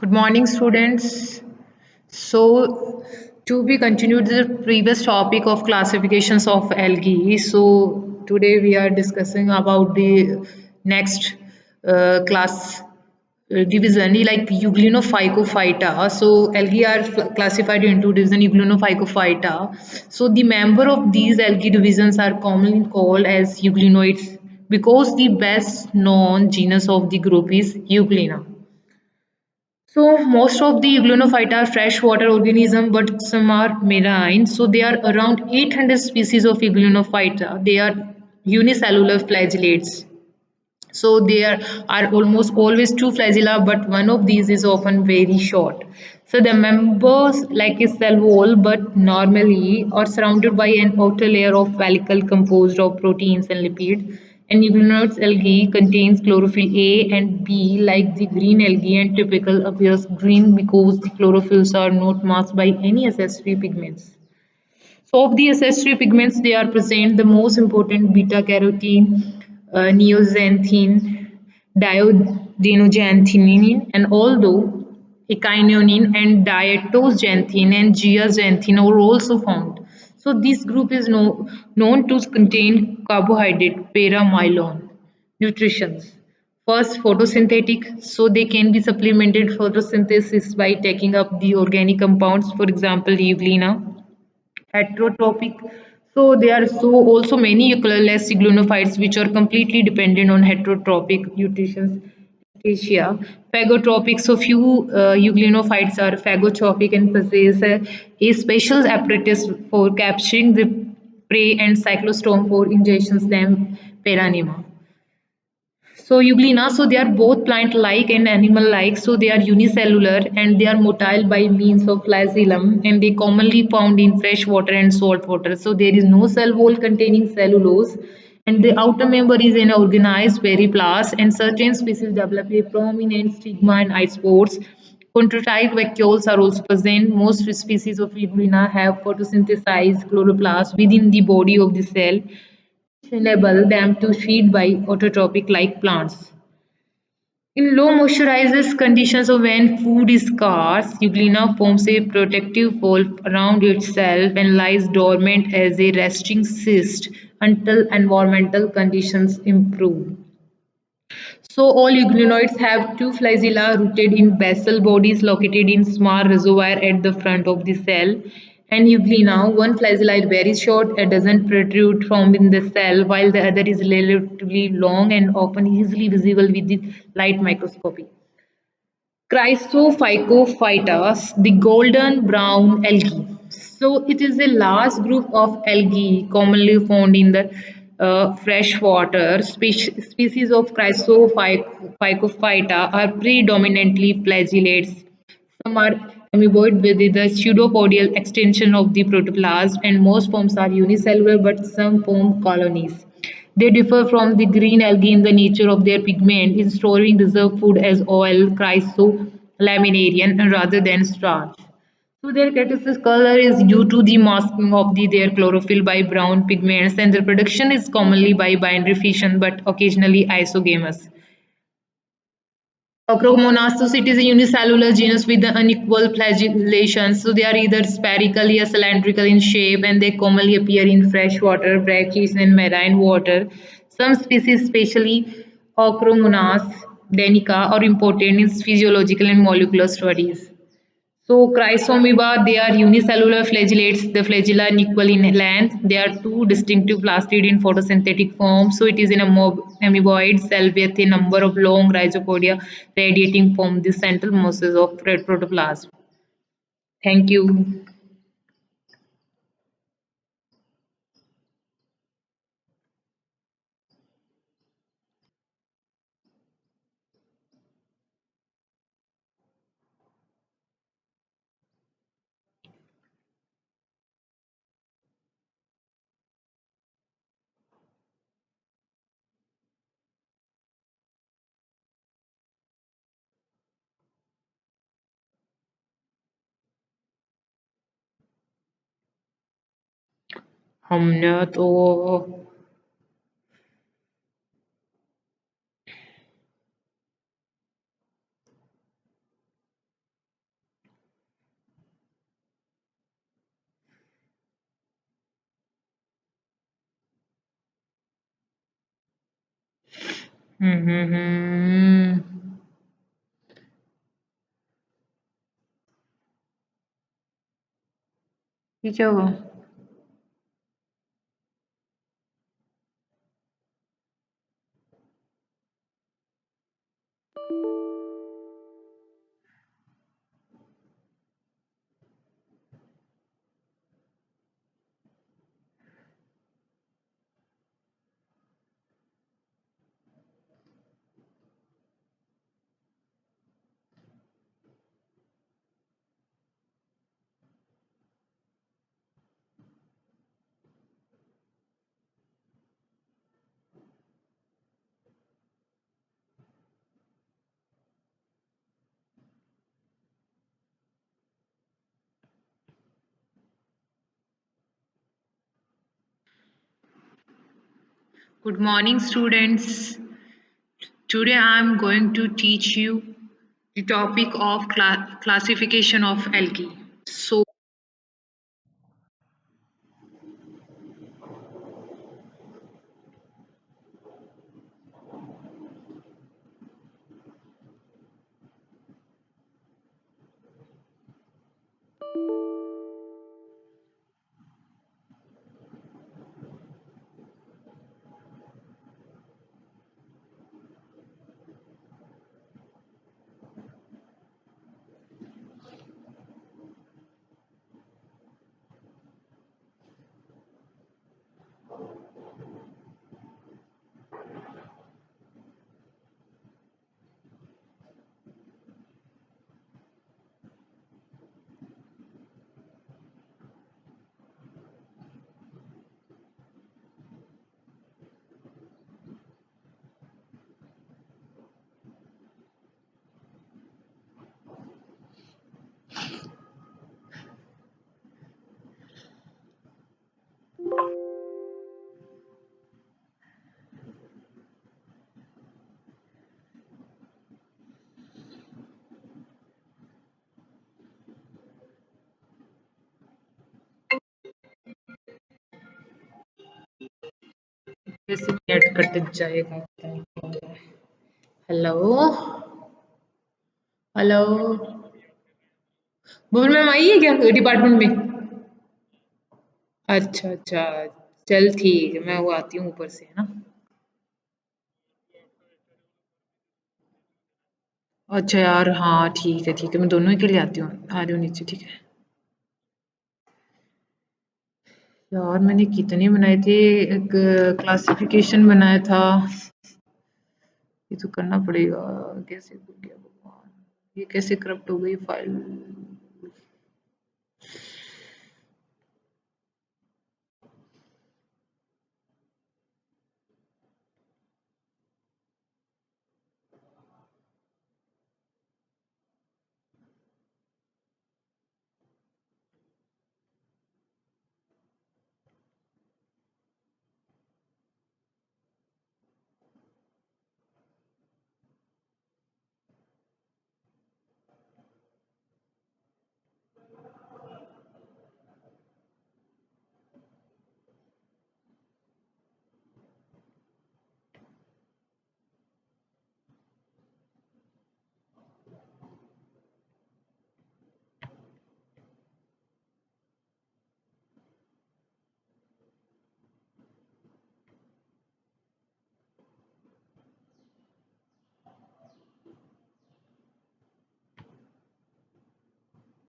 Good morning, students. So, to be continued the previous topic of classifications of algae. So, today we are discussing about the next class division like Euglenophycophyta. So, algae are classified into division Euglenophycophyta. So, the member of these algae divisions are commonly called as euglenoids because the best known genus of the group is Euglena. So most of the euglenophita are freshwater organisms, but some are marine. So there are around 800 species of euglenophita. They are unicellular flagellates. So there are almost always two flagella, but one of these is often very short. So the members like a cell wall, but normally are surrounded by an outer layer of follicle composed of proteins and lipids. And Euglenoids algae contains chlorophyll A and B like the green algae and typical appears green because the chlorophylls are not masked by any accessory pigments. So of the accessory pigments, they are present the most important beta carotene, neoxanthine, diodenoxanthine, and although echinonine and diatoxanthine and zeaxanthin are also found. So this group is known to contain carbohydrate paramylon nutritions. First, photosynthetic, so they can be supplemented photosynthesis by taking up the organic compounds, for example, euglena heterotrophic. So there are also many colorless gluonophytes which are completely dependent on heterotrophic nutrition. Acacia. Phagotropic, so few euglenophyites are phagotropic and possess a special apparatus for capturing the prey and cyclostome for ingestions them paranema. So Euglena, so they are both plant-like and animal-like. So they are unicellular and they are motile by means of flagellum and they commonly found in fresh water and salt water. So there is no cell wall containing cellulose and the outer member is an organized periplast and certain species develop a prominent stigma and eye spots. Chondrocyte vacuoles are also present. Most species of Euglena have photosynthesized chloroplast within the body of the cell enable them to feed by autotrophic like plants. In low moisturized conditions or when food is scarce, Euglena forms a protective wall around itself and lies dormant as a resting cyst until environmental conditions improve. So all euglenoids have two flagella rooted in basal bodies located in small reservoir at the front of the cell. And euglena, one flagella is very short and doesn't protrude from in the cell, while the other is relatively long and often easily visible with the light microscopy. Chrysophycophyta, the golden brown algae. So it is a large group of algae commonly found in the freshwater. Species of Chrysophycophyta are predominantly flagellates. Some are amoeboid with the pseudopodial extension of the protoplasm, and most forms are unicellular, but some form colonies. They differ from the green algae in the nature of their pigment in storing reserve food as oil, chrysolaminarian, rather than starch. So their characteristic color is due to the masking of their chlorophyll by brown pigments, and their production is commonly by binary fission but occasionally isogamous. Acromonas, it is a unicellular genus with the unequal flagellation. So they are either spherical or cylindrical in shape and they commonly appear in freshwater, brackish and marine water. Some species, especially Acromonas danica, are important in physiological and molecular studies. So Chrysomoeba, they are unicellular flagellates. The flagella are equal in length. They are two distinctive plastid in photosynthetic form. So it is in a amoeboid cell with a number of long rhizopodia radiating from the central masses of protoplasm. Thank you. हमने तो हम्म। ये क्या हुआ? Good morning, students. Today I am going to teach you the topic of classification of algae. So, कैसे net cut जाएगा? Hello, hello. Bubul ma'am आई है क्या डिपार्टमेंट में? अच्छा अच्छा, चल ठीक है, मैं वो आती हूँ ऊपर से, है ना? अच्छा यार, हाँ ठीक है, मैं दोनों ही के लिए आती हूँ, आ रही हूँ नीचे, ठीक है। यार मैंने कितने बनाए थे, एक क्लासिफिकेशन बनाया था, ये तो करना पड़ेगा। कैसे भूल गया भगवान, ये कैसे करप्ट हो गई फाइल?